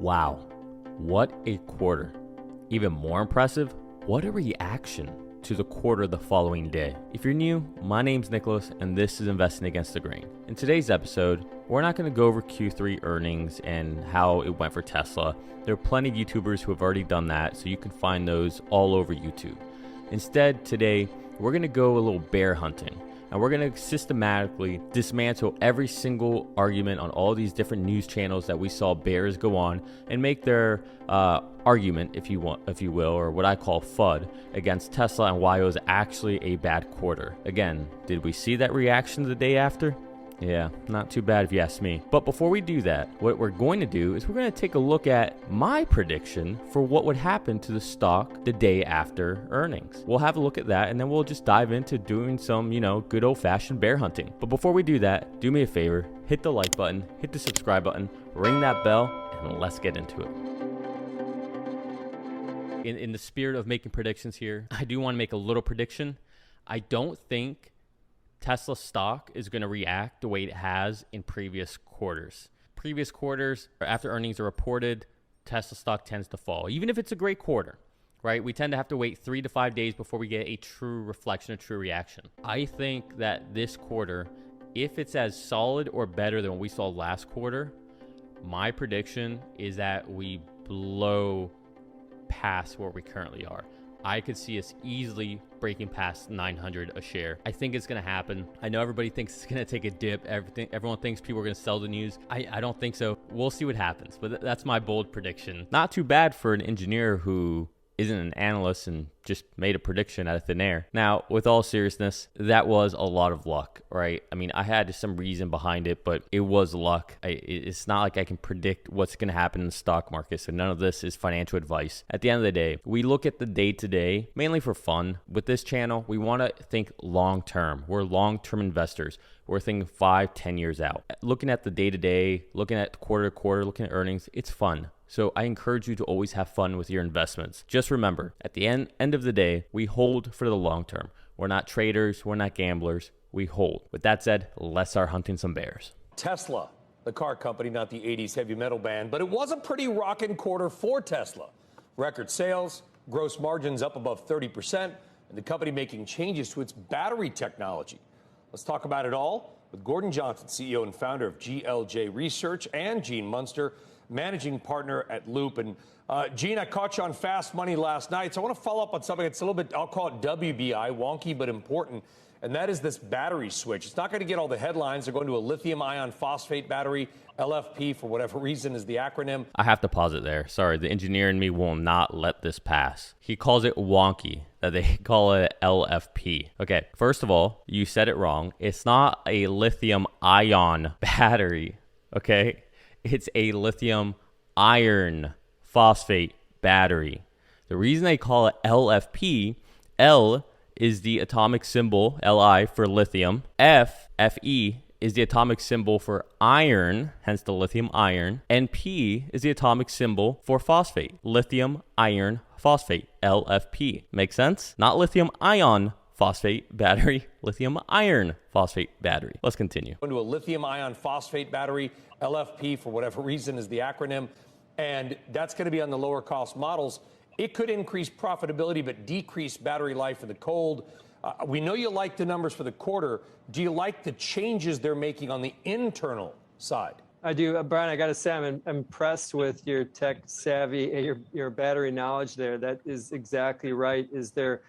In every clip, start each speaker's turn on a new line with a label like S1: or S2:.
S1: Wow, what a quarter. Even more impressive, what a reaction to the quarter the following day. If you're new, my name's Nicholas and this is Investing Against the Grain. In today's episode, we're not going to go over Q3 earnings and how it went for Tesla. There are plenty of YouTubers who have already done that, so you can find those all over YouTube. Instead, today, we're going to go a little bear hunting. And we're going to systematically dismantle every single argument on all these different news channels that we saw bears go on and make their argument, if you will, or what I call FUD, against Tesla and why it was actually a bad quarter. Again, did we see that reaction the day after? Yeah, not too bad if you ask me. But before we do that, what we're going to do is we're going to take a look at my prediction for what would happen to the stock the day after earnings. We'll have a look at that and then we'll just dive into doing some, good old-fashioned bear hunting. But before we do that, do me a favor, hit the like button, hit the subscribe button, ring that bell, and let's get into it. In the spirit of making predictions here, I do want to make a little prediction. I don't think Tesla stock is going to react the way it has in previous quarters. Previous quarters, after earnings are reported, Tesla stock tends to fall, even if it's a great quarter, right? We tend to have to wait 3 to 5 days before we get a true reflection, a true reaction. I think that this quarter, if it's as solid or better than what we saw last quarter, my prediction is that we blow past where we currently are. I could see us easily breaking past 900 a share. I think it's going to happen. I know everybody thinks it's going to take a dip. Everyone thinks people are going to sell the news. I don't think so. We'll see what happens, but that's my bold prediction. Not too bad for an engineer who isn't an analyst and just made a prediction out of thin air. Now, with all seriousness, that was a lot of luck, right? I mean, I had some reason behind it, but it was luck. It's not like I can predict what's going to happen in the stock market, so none of this is financial advice. At the end of the day, we look at the day-to-day, mainly for fun. With this channel, we want to think long-term. We're long-term investors. We're thinking 5-10 years out. Looking at the day-to-day, looking at quarter-to-quarter, looking at earnings, it's fun. So I encourage you to always have fun with your investments. Just remember, at the end of the day, we hold for the long term. We're not traders. We're not gamblers. We hold. With that said, let's start hunting some bears.
S2: Tesla, the car company, not the 80s heavy metal band, but it was a pretty rockin' quarter for Tesla. Record sales, gross margins up above 30%, and the company making changes to its battery technology. Let's talk about it all with Gordon Johnson, CEO and founder of GLJ Research, and Gene Munster, managing partner at Loop. And Gene, I caught you on Fast Money last night, so I want to follow up on something that's a little bit, I'll call it WBI, wonky but important, and that is this battery switch. It's not going to get all the headlines. They're going to a lithium ion phosphate battery, LFP, for whatever reason is the acronym.
S1: I have to pause it there. Sorry, the engineer in me will not let this pass. He calls it wonky, that they call it LFP. Okay, first of all, you said it wrong. It's not a lithium ion battery, okay? It's a lithium iron phosphate battery. The reason they call it LFP, L is the atomic symbol, Li, for lithium. Fe is the atomic symbol for iron, hence the lithium iron. And P is the atomic symbol for phosphate, lithium iron phosphate, LFP. Make sense? Not lithium ion phosphate battery, lithium iron phosphate battery. Let's continue.
S2: Into a lithium ion phosphate battery, LFP, for whatever reason is the acronym, and that's going to be on the lower cost models. It could increase profitability but decrease battery life in the cold. We know you like the numbers for the quarter. Do you like the changes they're making on the internal side?
S3: I do. Brian, I got to say, I'm impressed with your tech savvy, your battery knowledge there. That is exactly right.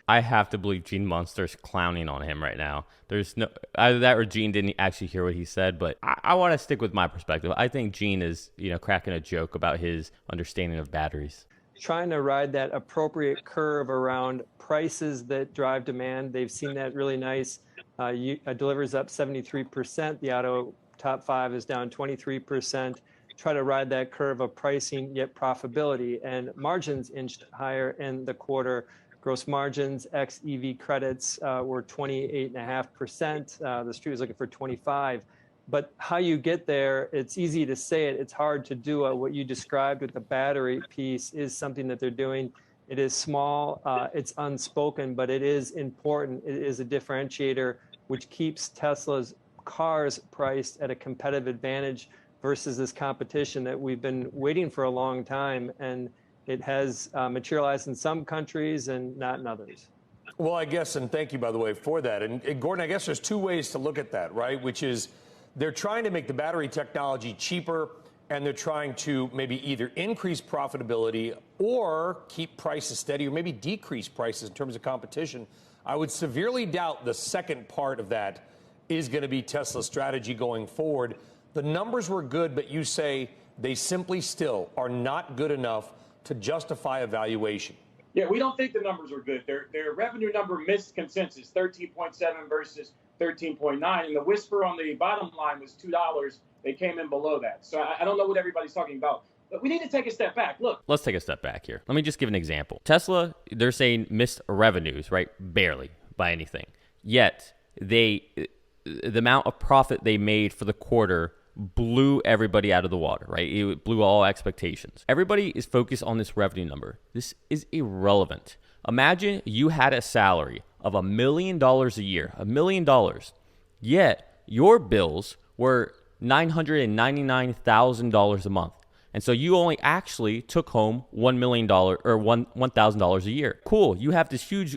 S1: I have to believe Gene Munster's clowning on him right now. There's no, either that or Gene didn't actually hear what he said, but I want to stick with my perspective. I think Gene is, cracking a joke about his understanding of batteries.
S3: Trying to ride that appropriate curve around prices that drive demand. They've seen that really nice. Delivers up 73%. The auto top 5 is down 23%. Try to ride that curve of pricing, yet profitability. And margins inched higher in the quarter. Gross margins, ex EV credits, were 28.5%. The street was looking for 25%. But how you get there, it's easy to say it. It's hard to do it. What you described with the battery piece is something that they're doing. It is small, it's unspoken, but it is important. It is a differentiator which keeps Tesla's cars priced at a competitive advantage versus this competition that we've been waiting for a long time, and it has materialized in some countries and not in others.
S2: Well, I guess, and thank you, by the way, for that. And Gordon, I guess there's two ways to look at that, right? Which is they're trying to make the battery technology cheaper, and they're trying to maybe either increase profitability or keep prices steady or maybe decrease prices in terms of competition. I would severely doubt the second part of that is going to be Tesla's strategy going forward. The numbers were good, but you say they simply still are not good enough to justify a valuation.
S4: Yeah, we don't think the numbers are good. Their revenue number missed consensus, 13.7 versus 13.9. And the whisper on the bottom line was $2. They came in below that. So I don't know what everybody's talking about. But we need to take a step back. Look.
S1: Let's take a step back here. Let me just give an example. Tesla, they're saying missed revenues, right? Barely by anything. Yet, the amount of profit they made for the quarter blew everybody out of the water, right? It blew all expectations. Everybody is focused on this revenue number. This is irrelevant. Imagine you had a salary of $1 million a year, $1 million, yet your bills were $999,000 a month. And so you only actually took home $1 million or $1,000 a year. Cool. You have this huge,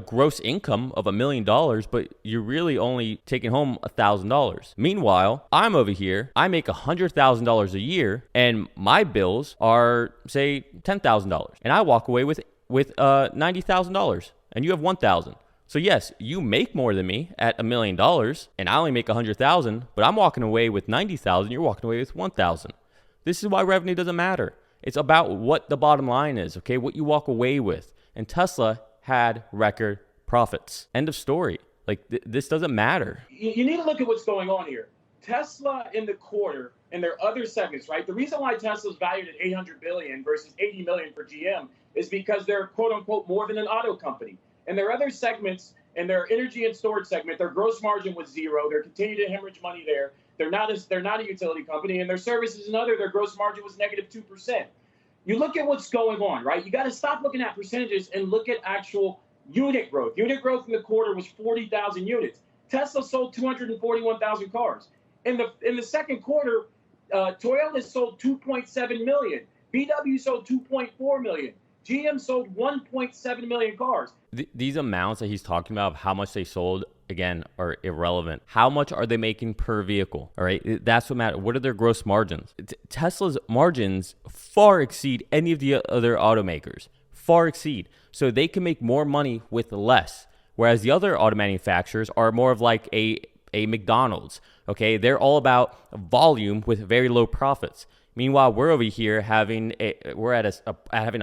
S1: gross income of $1 million, but you're really only taking home $1,000. Meanwhile, I'm over here. I make $100,000 a year, and my bills are, say, $10,000, and I walk away with $90,000, and you have $1,000. So yes, you make more than me at $1 million, and I only make $100,000, but I'm walking away with $90,000. You're walking away with $1,000. This is why revenue doesn't matter. It's about what the bottom line is, okay? What you walk away with. And Tesla had record profits. End of story. Like, this doesn't matter.
S4: You need to look at what's going on here. Tesla in the quarter and their other segments, right? The reason why Tesla's valued at $800 billion versus $80 million for GM is because they're, quote unquote, more than an auto company. And their other segments, and their energy and storage segment, their gross margin was zero. They're continuing to hemorrhage money there. They're not a utility company, and their services and other, their gross margin was negative 2%. You look at what's going on, right? You got to stop looking at percentages and look at actual unit growth. Unit growth in the quarter was 40,000 units. Tesla sold 241,000 cars. In the second quarter, Toyota sold 2.7 million. VW sold 2.4 million. GM sold 1.7 million cars.
S1: These amounts that he's talking about of how much they sold, again, are irrelevant. How much are they making per vehicle? All right, that's what matters. What are their gross margins? Tesla's margins far exceed any of the other automakers. Far exceed. So they can make more money with less. Whereas the other auto manufacturers are more of like a McDonald's. Okay, they're all about volume with very low profits. Meanwhile, we're over here having a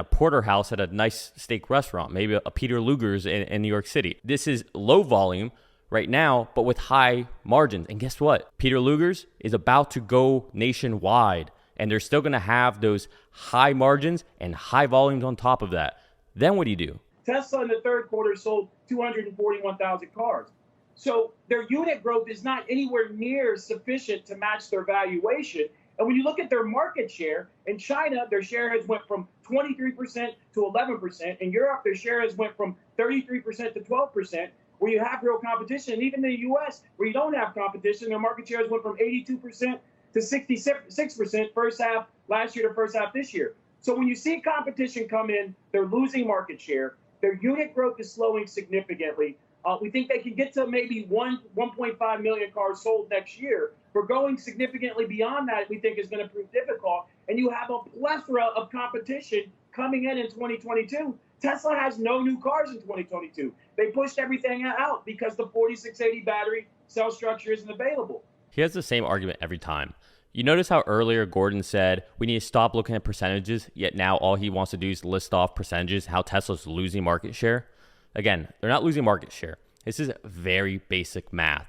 S1: porterhouse at a nice steak restaurant, maybe a Peter Luger's in New York City. This is low volume right now, but with high margins. And guess what? Peter Luger's is about to go nationwide, and they're still going to have those high margins and high volumes on top of that. Then what do you do?
S4: Tesla in the third quarter sold 241,000 cars. So their unit growth is not anywhere near sufficient to match their valuation. And when you look at their market share, in China, their share has went from 23% to 11%. In Europe, their share has went from 33% to 12%, where you have real competition. And even in the U.S., where you don't have competition, their market share has went from 82% to 66% first half last year to first half this year. So when you see competition come in, they're losing market share. Their unit growth is slowing significantly. We think they can get to maybe 1.5 million cars sold next year. But going significantly beyond that, we think is going to prove difficult. And you have a plethora of competition coming in 2022. Tesla has no new cars in 2022. They pushed everything out because the 4680 battery cell structure isn't available.
S1: He has the same argument every time. You notice how earlier Gordon said we need to stop looking at percentages, yet now all he wants to do is list off percentages, how Tesla's losing market share. Again, they're not losing market share. This is very basic math.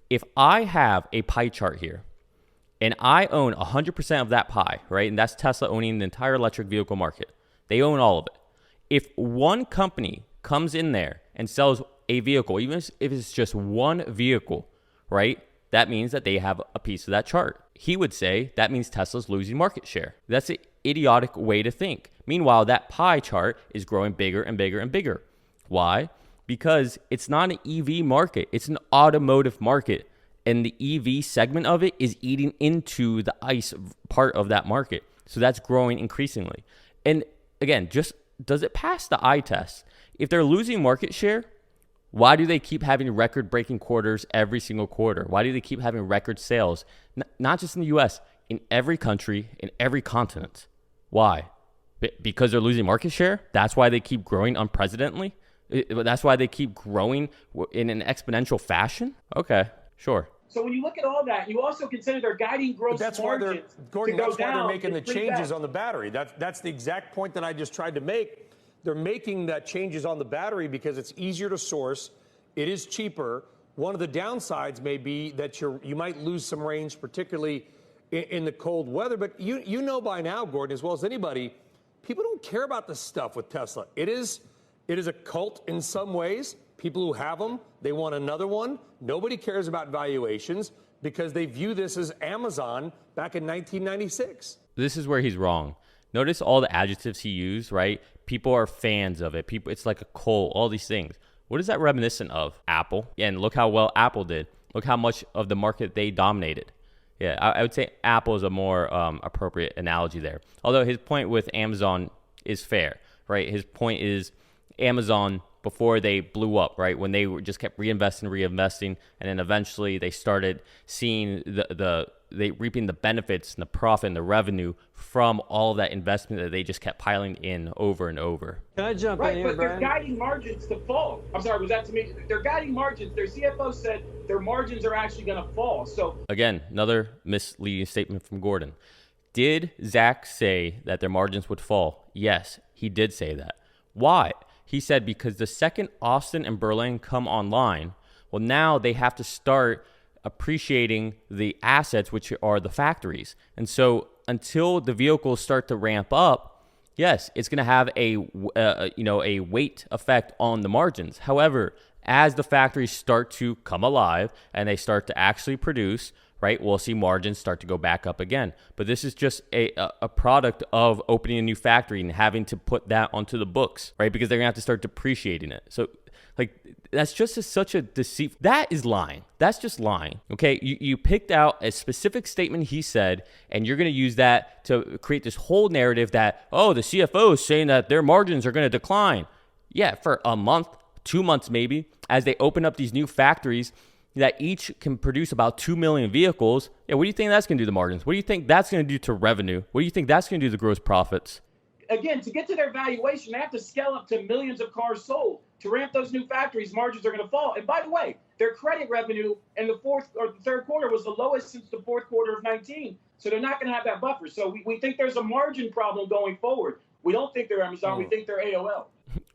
S1: If I have a pie chart here and I own 100% of that pie, right? And that's Tesla owning the entire electric vehicle market. They own all of it. If one company comes in there and sells a vehicle, even if it's just one vehicle, right? That means that they have a piece of that chart. He would say that means Tesla's losing market share. That's an idiotic way to think. Meanwhile, that pie chart is growing bigger and bigger and bigger. Why? Because it's not an EV market. It's an automotive market. And the EV segment of it is eating into the ICE part of that market. So that's growing increasingly. And again, just does it pass the eye test? If they're losing market share, why do they keep having record-breaking quarters every single quarter? Why do they keep having record sales? Not just in the US, in every country, in every continent. Why? Because they're losing market share? That's why they keep growing unprecedentedly? That's why they keep growing in an exponential fashion? Okay, sure.
S4: So when you look at all that, you also consider their guiding gross margins.
S2: Gordon, that's why they're making the changes on the battery. That's the exact point that I just tried to make. They're making that changes on the battery because it's easier to source. It is cheaper. One of the downsides may be that you might lose some range, particularly in the cold weather. But you know by now, Gordon, as well as anybody, people don't care about this stuff with Tesla. It is a cult in some ways. People who have them, they want another one. Nobody cares about valuations because they view this as Amazon back in 1996.
S1: This is where he's wrong. Notice all the adjectives he used, right? People are fans of it. It's like a cult, all these things. What is that reminiscent of? Apple. Yeah, and look how well Apple did. Look how much of the market they dominated. Yeah, I would say Apple is a more appropriate analogy there. Although his point with Amazon is fair, right? His point is Amazon, before they blew up, right? When they just kept reinvesting, and then eventually they started seeing they reaping the benefits and the profit and the revenue from all that investment that they just kept piling in over and over.
S3: Can I jump in here,
S4: But
S3: Brian?
S4: they're guiding margins to fall. I'm sorry, was that to me? They're guiding margins. Their CFO said their margins are actually going to fall. So
S1: again, another misleading statement from Gordon. Did Zach say that their margins would fall? Yes, he did say that. Why? He said because the second Austin and Berlin come online, well, now they have to start appreciating the assets, which are the factories. And so until the vehicles start to ramp up, yes, it's going to have a weight effect on the margins. However, as the factories start to come alive and they start to actually produce, right, we'll see margins start to go back up again. But this is just a product of opening a new factory and having to put that onto the books, right? Because they're going to have to start depreciating it. So, like, that's just such a deceit. That is lying. That's just lying, okay? You picked out a specific statement he said, and you're going to use that to create this whole narrative that, oh, the CFO is saying that their margins are going to decline. Yeah, for a month, 2 months maybe, as they open up these new factories that each can produce about 2 million vehicles. Yeah, what do you think that's going to do to the margins? What do you think that's going to do to revenue? What do you think that's going to do to the gross profits?
S4: again, to get to their valuation, they have to scale up to millions of cars sold. To ramp those new factories, margins are going to fall. And by the way, their credit revenue in the fourth or the third quarter was the lowest since the fourth quarter of 19. So they're not going to have that buffer. So we think there's a margin problem going forward. We don't think they're Amazon. We think they're AOL.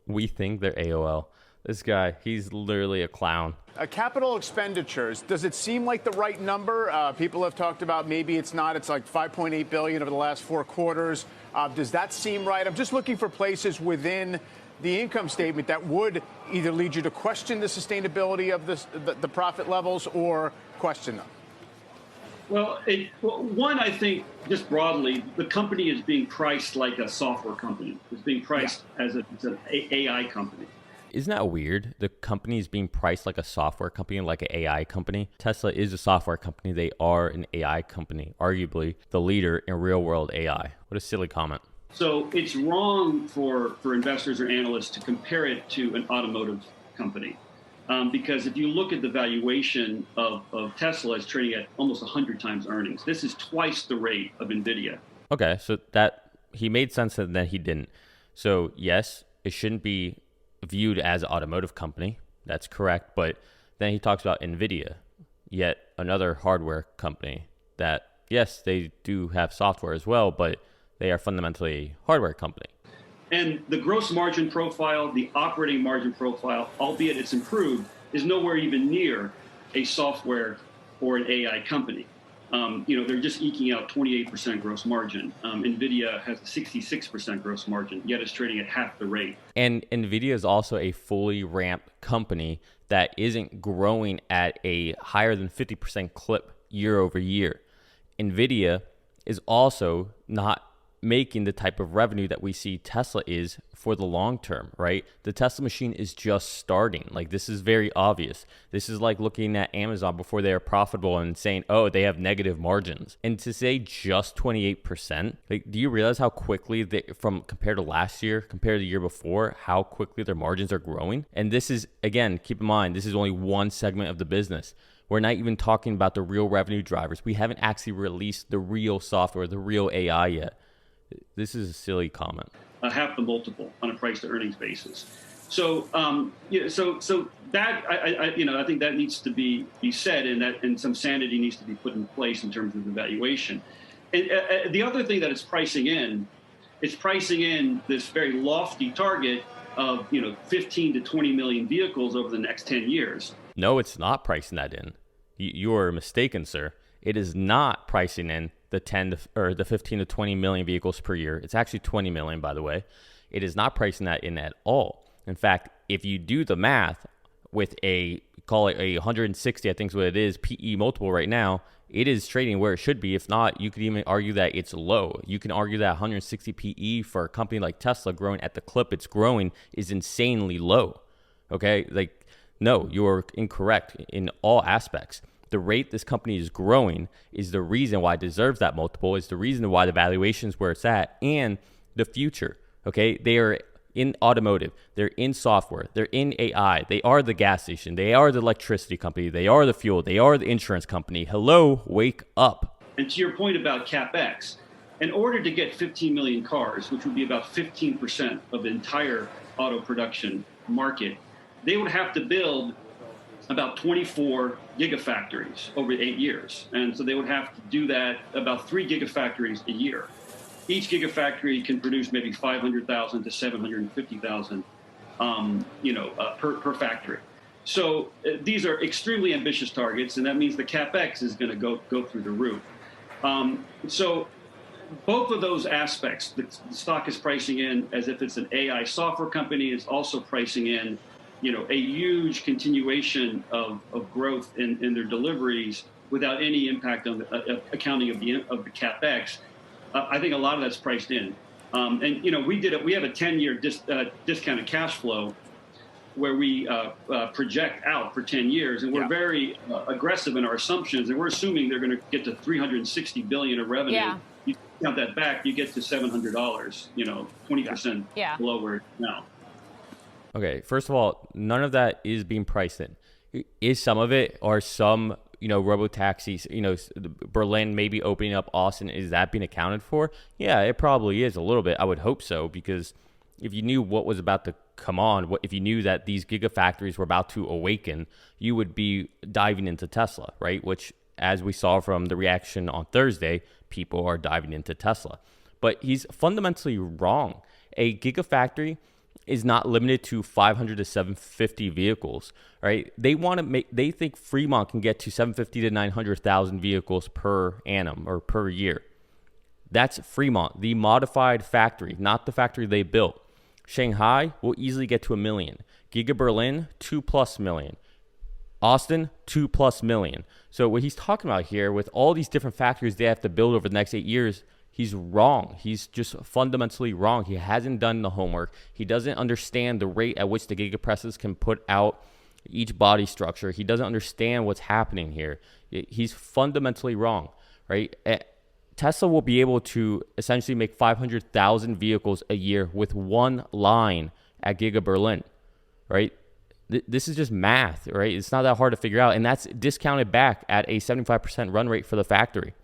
S1: We think they're AOL. This guy, he's literally a clown.
S5: Capital expenditures, does it seem like the right number? People have talked about maybe it's not. It's like $5.8 billion over the last 4 quarters. Does that seem right? I'm just looking for places within the income statement that would either lead you to question the sustainability of the profit levels or question them.
S6: Well, one, I think, just broadly, the company is being priced like a software company. It's being priced as an AI company.
S1: Isn't that weird? The company is being priced like a software company, like an AI company. Tesla is a software company. They are an AI company, arguably the leader in real-world AI. What a silly comment.
S6: So it's wrong for investors or analysts to compare it to an automotive company. Because if you look at the valuation of Tesla, it's trading at almost 100 times earnings. This is twice the rate of NVIDIA.
S1: Okay, so that he made sense and then he didn't. So yes, it shouldn't be viewed as an automotive company. That's correct. But then he talks about NVIDIA, yet another hardware company that, yes, they do have software as well, but they are fundamentally a hardware company.
S6: And the gross margin profile, the operating margin profile, albeit it's improved, is nowhere even near a software or an AI company. They're just eking out 28% gross margin. NVIDIA has a 66% gross margin, yet it's trading at half the rate.
S1: And NVIDIA is also a fully ramped company that isn't growing at a higher than 50% clip year over year. NVIDIA is also not making the type of revenue that we see Tesla is for the long term, right? The Tesla machine is just starting. Like, this is very obvious. This is like looking at Amazon before they are profitable and saying, oh, they have negative margins. And to say just 28%, like, do you realize how quickly compared to last year, compared to the year before, how quickly their margins are growing? And this is, again, keep in mind, this is only one segment of the business. We're not even talking about the real revenue drivers. We haven't actually released the real software, the real AI yet. This is a silly comment.
S6: Half the multiple on a price to earnings basis. So, so that I think that needs to be said, and some sanity needs to be put in place in terms of the valuation. And the other thing that it's pricing in this very lofty target of 15 to 20 million vehicles over the next 10 years.
S1: No, it's not pricing that in. You are mistaken, sir. It is not pricing in the 15 to 20 million vehicles per year. It's actually 20 million, by the way. It is not pricing that in at all. In fact, if you do the math with call it a 160, I think is what it is, PE multiple right now, it is trading where it should be. If not, you could even argue that it's low. You can argue that 160 PE for a company like Tesla growing at the clip it's growing is insanely low. Okay? Like, no, you're incorrect in all aspects. The rate this company is growing is the reason why it deserves that multiple, is the reason why the valuation is where it's at, and the future, okay? They are in automotive, they're in software, they're in AI, they are the gas station, they are the electricity company, they are the fuel, they are the insurance company. Hello, wake up.
S6: And to your point about CapEx, in order to get 15 million cars, which would be about 15% of the entire auto production market, they would have to build about 24 gigafactories over 8 years. And so they would have to do that about 3 gigafactories a year. Each gigafactory can produce maybe 500,000 to 750,000, per factory. So these are extremely ambitious targets, and that means the CapEx is going to go through the roof. So both of those aspects, the stock is pricing in as if it's an AI software company. It's also pricing in a huge continuation of growth in their deliveries without any impact on the accounting of the CapEx. I think a lot of that's priced in. And we have a 10-year discounted cash flow where we project out for 10 years, and we're very aggressive in our assumptions, and we're assuming they're going to get to 360 billion of revenue.
S7: Yeah.
S6: You count that back, you get to $700. 20% below where it's now.
S1: Okay, first of all, none of that is being priced in. Is some of it, or some, robo-taxis, Berlin maybe opening up Austin, is that being accounted for? Yeah, it probably is a little bit. I would hope so, because if you knew what was about to come on, if you knew that these gigafactories were about to awaken, you would be diving into Tesla, right? Which, as we saw from the reaction on Thursday, people are diving into Tesla. But he's fundamentally wrong. A gigafactory is not limited to 500 to 750 vehicles, right? They think Fremont can get to 750 to 900,000 vehicles per annum or per year. That's Fremont, the modified factory, not the factory they built. Shanghai will easily get to 1 million. Giga Berlin, 2+ million. Austin, 2+ million. So what he's talking about here, with all these different factories they have to build over the next 8 years, he's wrong. He's just fundamentally wrong. He hasn't done the homework. He doesn't understand the rate at which the gigapresses can put out each body structure. He doesn't understand what's happening here. He's fundamentally wrong, right? Tesla will be able to essentially make 500,000 vehicles a year with one line at Giga Berlin, right? This is just math, right? It's not that hard to figure out. And that's discounted back at a 75% run rate for the factory.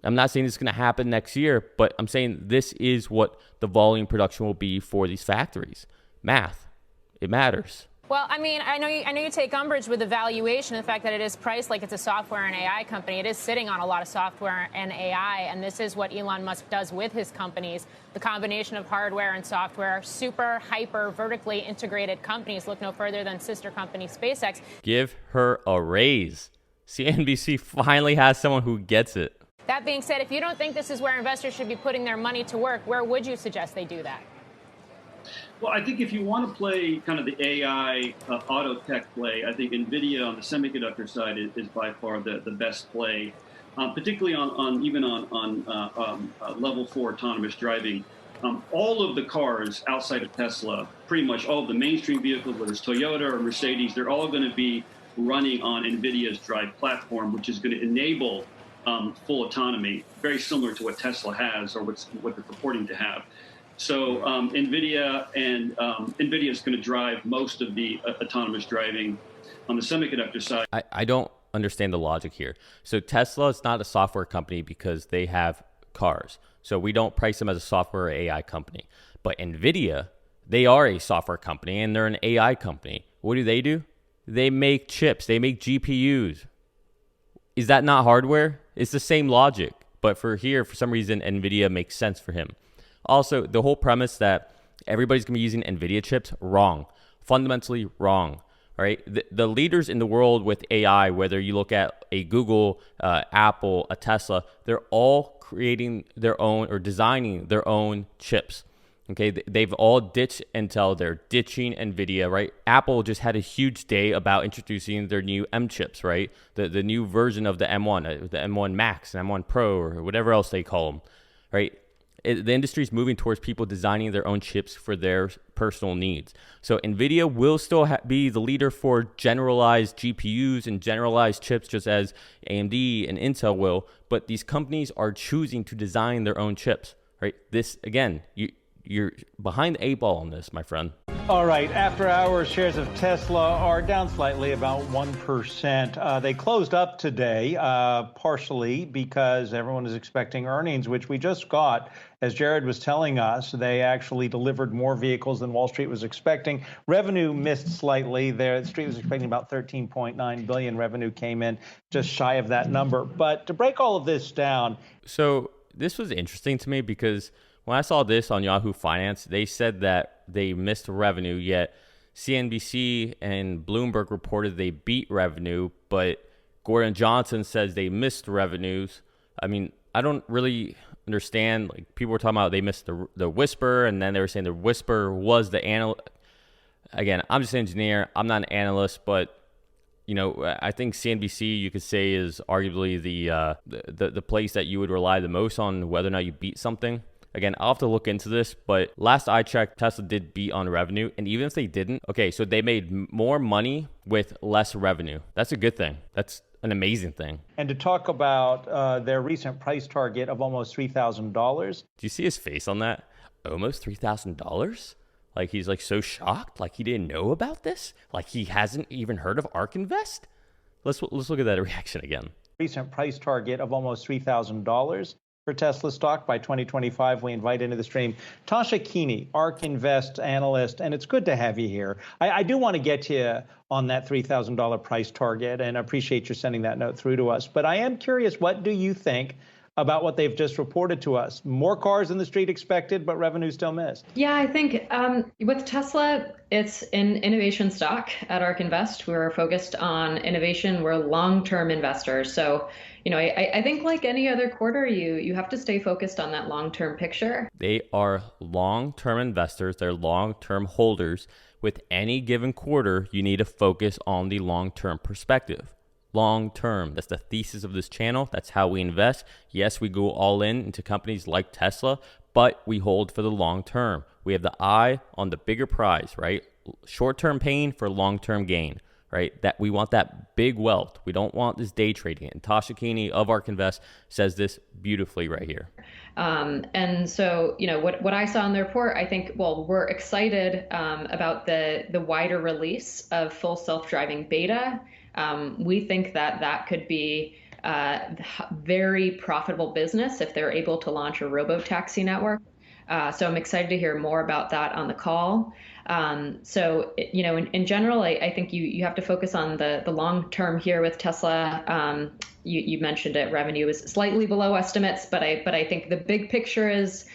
S1: I'm not saying it's going to happen next year, but I'm saying this is what the volume production will be for these factories. Math, it matters.
S7: Well, I mean, I know you take umbrage with the valuation, the fact that it is priced like it's a software and AI company. It is sitting on a lot of software and AI, and this is what Elon Musk does with his companies. The combination of hardware and software, super, hyper, vertically integrated companies. Look no further than sister company SpaceX.
S1: Give her a raise. CNBC finally has someone who gets it.
S7: That being said, if you don't think this is where investors should be putting their money to work, where would you suggest they do that?
S6: Well, I think if you want to play kind of the AI auto tech play, I think NVIDIA on the semiconductor side is by far the best play. particularly on even on level 4 autonomous driving. All of the cars outside of Tesla, pretty much all of the mainstream vehicles, whether it's Toyota or Mercedes, they're all going to be running on NVIDIA's Drive platform, which is going to enable full autonomy, very similar to what Tesla has or what they're purporting to have. So NVIDIA is going to drive most of the autonomous driving on the semiconductor side.
S1: I don't understand the logic here. So Tesla is not a software company because they have cars. So we don't price them as a software or AI company. But NVIDIA, they are a software company and they're an AI company. What do? They make chips. They make GPUs. Is that not hardware? It's the same logic. But for some reason, NVIDIA makes sense for him. Also, the whole premise that everybody's going to be using NVIDIA chips, wrong. Fundamentally wrong. All right? The leaders in the world with AI, whether you look at a Google, Apple, a Tesla, they're all creating their own or designing their own chips. Okay, they've all ditched Intel. They're ditching NVIDIA, right? Apple just had a huge day about introducing their new M chips, right? The new version of the M1, the M1 Max, and M1 Pro, or whatever else they call them, right? The industry is moving towards people designing their own chips for their personal needs. So NVIDIA will still be the leader for generalized GPUs and generalized chips, just as AMD and Intel will. But these companies are choosing to design their own chips, right? This, again, you're behind the 8 ball on this, my friend.
S8: All right, after hours, shares of Tesla are down slightly, about 1%. They closed up today, partially because everyone is expecting earnings, which we just got. As Jared was telling us, they actually delivered more vehicles than Wall Street was expecting. Revenue missed slightly there. The Street was expecting about $13.9 billion. Revenue came in just shy of that number. But to break all of this down.
S1: So this was interesting to me because when I saw this on Yahoo Finance, they said that they missed revenue, yet CNBC and Bloomberg reported they beat revenue, but Gordon Johnson says they missed revenues. I mean, I don't really understand. Like, people were talking about they missed the whisper, and then they were saying the whisper was the analyst. Again, I'm just an engineer. I'm not an analyst, but you know, I think CNBC, you could say, is arguably the place that you would rely the most on whether or not you beat something. Again, I'll have to look into this, but last I checked, Tesla did beat on revenue. And even if they didn't, okay, so they made more money with less revenue. That's a good thing. That's an amazing thing.
S8: And to talk about their recent price target of almost $3,000.
S1: Do you see his face on that? Almost $3,000? Like, he's like so shocked, like he didn't know about this? Like he hasn't even heard of ARK Invest? Let's look at that reaction again.
S8: Recent price target of almost $3,000. For Tesla stock by 2025. We invite into the stream Tasha Keeney, ARK Invest analyst, and it's good to have you here. I do want to get to you on that $3,000 price target, and I appreciate you sending that note through to us. But I am curious, what do you think about what they've just reported to us? More cars in the street expected, but revenue still missed.
S9: Yeah, I think with Tesla, it's an innovation stock at ARK Invest. We're focused on innovation. We're long-term investors. So, you know, I think like any other quarter, you have to stay focused on that long-term picture.
S1: They are long-term investors. They're long-term holders. With any given quarter, you need to focus on the long-term perspective. Long-term. That's the thesis of this channel. That's how we invest. Yes, we go all in into companies like Tesla, but we hold for the long term. We have the eye on the bigger prize, right? Short-term pain for long-term gain, right? That we want that big wealth. We don't want this day trading. And Tasha Keeney of ARK Invest says this beautifully right here.
S9: And so, you know, what I saw in the report, I think, well, we're excited about the wider release of full self-driving beta. We think that could be a very profitable business if they're able to launch a robo-taxi network. So I'm excited to hear more about that on the call. So, you know, in general, I think you have to focus on the long term here with Tesla. You mentioned it, revenue is slightly below estimates, but I think the big picture is,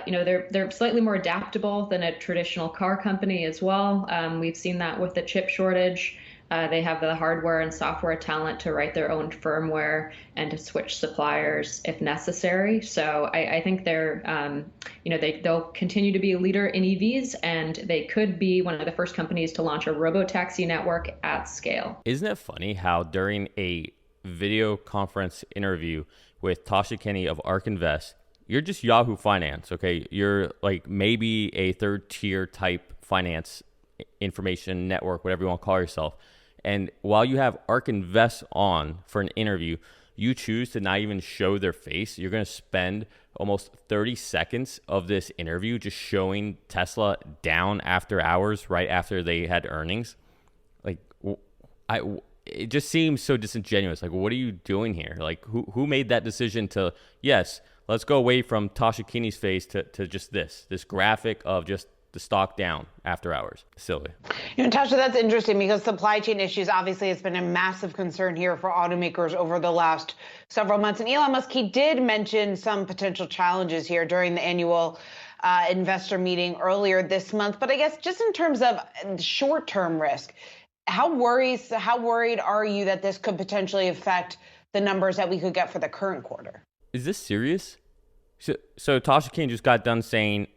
S9: you know, they're slightly more adaptable than a traditional car company as well. We've seen that with the chip shortage. They have the hardware and software talent to write their own firmware and to switch suppliers if necessary. So I think they're, you know, they'll continue to be a leader in EVs, and they could be one of the first companies to launch a robo-taxi network at scale.
S1: Isn't it funny how during a video conference interview with Tasha Kinney of ARK Invest. You're just Yahoo Finance, okay? You're like maybe a third tier type finance information network, whatever you want to call yourself. And while you have ARK Invest on for an interview, you choose to not even show their face. You're going to spend almost 30 seconds of this interview just showing Tesla down after hours, right after they had earnings. Like, it just seems so disingenuous. Like, what are you doing here? Like, who made that decision to, yes, let's go away from Tasha Kinney's face to just this graphic of just the stock down after hours? Silly.
S10: Tasha, that's interesting because supply chain issues obviously has been a massive concern here for automakers over the last several months. And Elon Musk, he did mention some potential challenges here during the annual investor meeting earlier this month. But I guess just in terms of short-term risk, how worried are you that this could potentially affect the numbers that we could get for the current quarter?
S1: Is this serious? So Tasha Kinney just got done saying,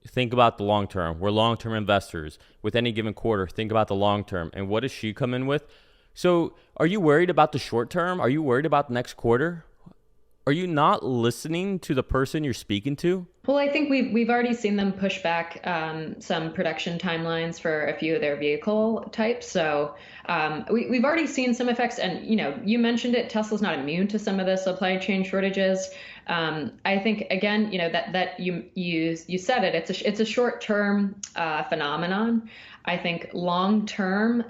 S1: think about the long term. We're long-term investors. With any given quarter, think about the long term. And what does she come in with? So are you worried about the short term? Are you worried about the next quarter? Are you not listening to the person you're speaking to?
S9: Well, I think we've already seen them push back some production timelines for a few of their vehicle types. So we've already seen some effects. And, you mentioned it, Tesla's not immune to some of the supply chain shortages. I think, again, that you said it, it's a short-term phenomenon. I think long-term,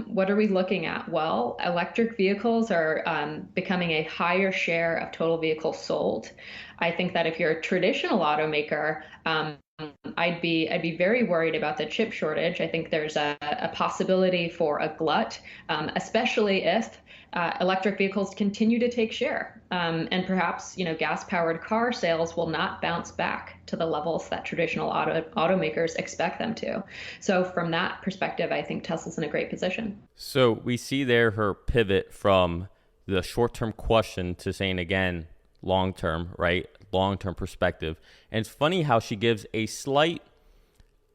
S9: what are we looking at? Well, electric vehicles are becoming a higher share of total vehicles sold. I think that if you're a traditional automaker, I'd be very worried about the chip shortage. I think there's a possibility for a glut, especially if electric vehicles continue to take share. And perhaps, gas-powered car sales will not bounce back to the levels that traditional automakers expect them to. So from that perspective, I think Tesla's in a great position.
S1: So we see there her pivot from the short-term question to saying, again, long-term, right? Long-term perspective. And it's funny how she gives a slight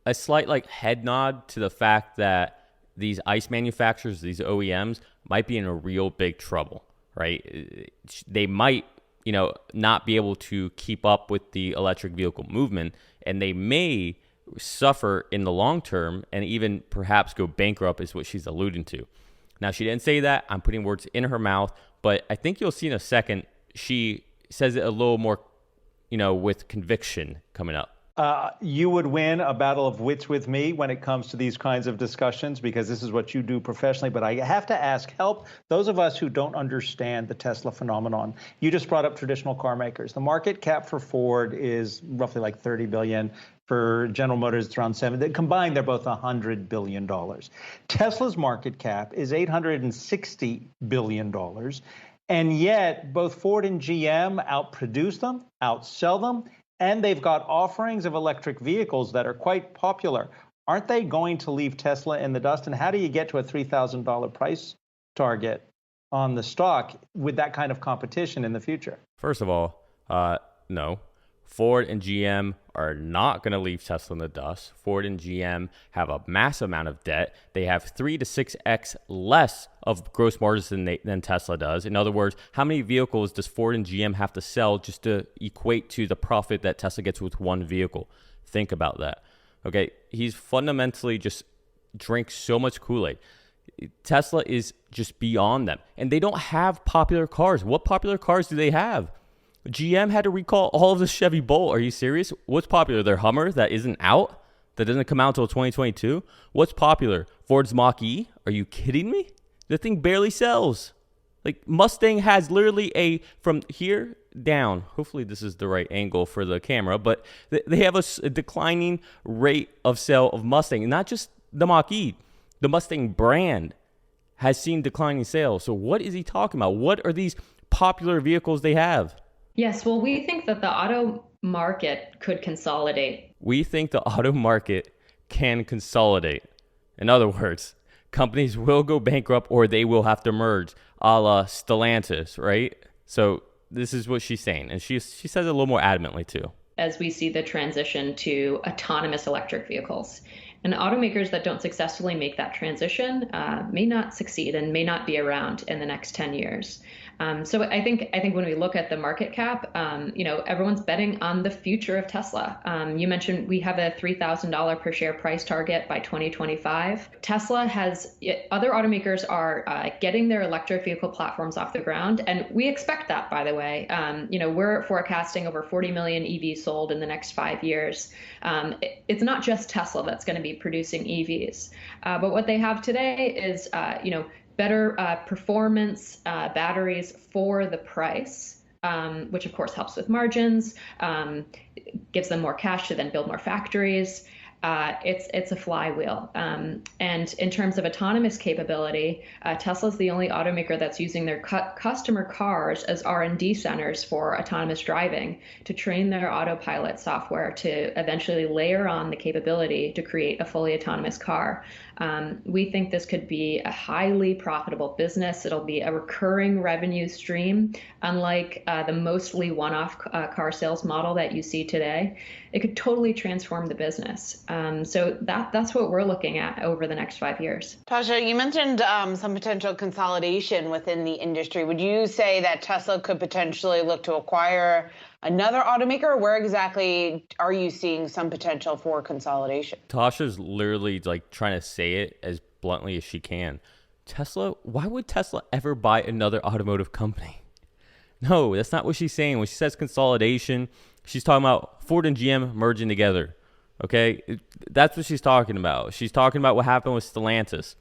S1: like head nod to the fact that these ICE manufacturers, these OEMs, might be in a real big trouble, right? They might, not be able to keep up with the electric vehicle movement, and they may suffer in the long term and even perhaps go bankrupt, is what she's alluding to. Now, she didn't say that. I'm putting words in her mouth, but I think you'll see in a second, she says it a little more, with conviction coming up.
S8: You would win a battle of wits with me when it comes to these kinds of discussions, because this is what you do professionally. But I have to ask help those of us who don't understand the Tesla phenomenon. You just brought up traditional car makers. The market cap for Ford is roughly like $30 billion. For General Motors, it's around $7 billion. Combined, they're both $100 billion. Tesla's market cap is $860 billion. And yet, both Ford and GM outproduce them, outsell them, and they've got offerings of electric vehicles that are quite popular. Aren't they going to leave Tesla in the dust? And how do you get to a $3,000 price target on the stock with that kind of competition in the future?
S1: First of all, no. Ford and GM are not going to leave Tesla in the dust. Ford and GM have a massive amount of debt. They have 3 to 6x less of gross margins than Tesla does. In other words, how many vehicles does Ford and GM have to sell just to equate to the profit that Tesla gets with one vehicle? Think about that. Okay, he's fundamentally just drinks so much Kool-Aid. Tesla is just beyond them. And they don't have popular cars. What popular cars do they have? GM had to recall all of the Chevy Bolt. Are you serious? What's popular? Their Hummer that isn't out? That doesn't come out until 2022? What's popular? Ford's Mach-E? Are you kidding me? The thing barely sells. Like, Mustang has literally from here down. Hopefully this is the right angle for the camera, but they have a declining rate of sale of Mustang. And not just the Mach-E. The Mustang brand has seen declining sales. So what is he talking about? What are these popular vehicles they have?
S9: Yes, well, we think that the auto market could consolidate.
S1: We think the auto market can consolidate. In other words, companies will go bankrupt or they will have to merge, a la Stellantis, right? So this is what she's saying. And she says it a little more adamantly, too.
S9: As we see the transition to autonomous electric vehicles. And automakers that don't successfully make that transition may not succeed and may not be around in the next 10 years. So I think when we look at the market cap, everyone's betting on the future of Tesla. You mentioned we have a $3,000 per share price target by 2025. Other automakers are getting their electric vehicle platforms off the ground, and we expect that, by the way. We're forecasting over 40 million EVs sold in the next 5 years. It's not just Tesla that's going to be producing EVs, but what they have today is, better performance batteries for the price, which of course helps with margins, gives them more cash to then build more factories. It's a flywheel. And in terms of autonomous capability, Tesla's the only automaker that's using their customer cars as R&D centers for autonomous driving to train their autopilot software to eventually layer on the capability to create a fully autonomous car. We think this could be a highly profitable business. It'll be a recurring revenue stream, unlike the mostly one-off car sales model that you see today. It could totally transform the business. So that's what we're looking at over the next 5 years.
S10: Tasha, you mentioned some potential consolidation within the industry. Would you say that Tesla could potentially look to acquire another automaker? Where exactly are you seeing some potential for consolidation?
S1: Tasha's literally like trying to say it as bluntly as she can. Why would Tesla ever buy another automotive company? No, that's not what she's saying. When she says consolidation, she's talking about Ford and GM merging together. Okay, that's what she's talking about. She's talking about what happened with Stellantis.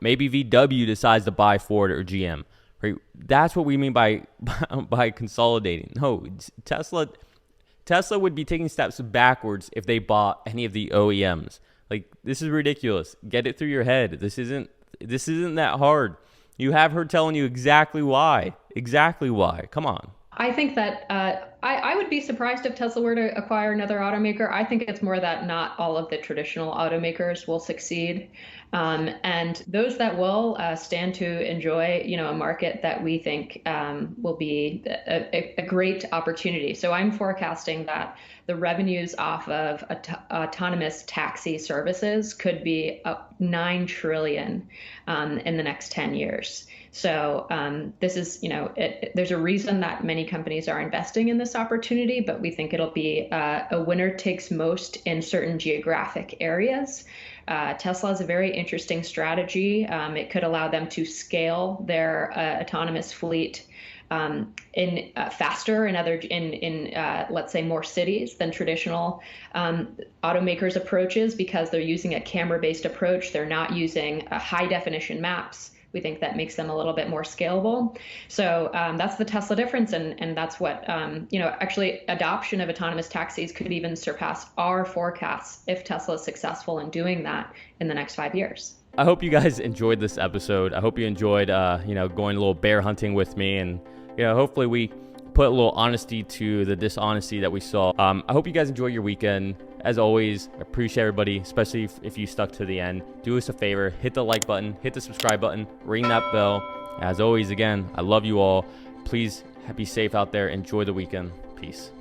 S1: Maybe VW decides to buy Ford or GM. Right? That's what we mean by consolidating. No, Tesla would be taking steps backwards if they bought any of the OEMs. Like, this is ridiculous. Get it through your head. This isn't that hard. You have her telling you exactly why. Exactly why. Come on.
S9: I think that I would be surprised if Tesla were to acquire another automaker. I think it's more that not all of the traditional automakers will succeed. And those that will stand to enjoy, a market that we think will be a great opportunity. So I'm forecasting that the revenues off of autonomous taxi services could be up $9 trillion in the next 10 years. So this is, there's a reason that many companies are investing in this opportunity, but we think it'll be a winner takes most in certain geographic areas. Tesla has a very interesting strategy. It could allow them to scale their autonomous fleet in faster in let's say more cities than traditional automakers approaches, because they're using a camera-based approach. They're not using high definition maps. We think that makes them a little bit more scalable. So that's the Tesla difference. And that's what, actually adoption of autonomous taxis could even surpass our forecasts if Tesla is successful in doing that in the next 5 years.
S1: I hope you guys enjoyed this episode. I hope you enjoyed, going a little bear hunting with me. And, hopefully we put a little honesty to the dishonesty that we saw. I hope you guys enjoy your weekend. As always, I appreciate everybody, especially if you stuck to the end. Do us a favor, hit the like button, hit the subscribe button, ring that bell. As always, again, I love you all. Please be safe out there. Enjoy the weekend. Peace.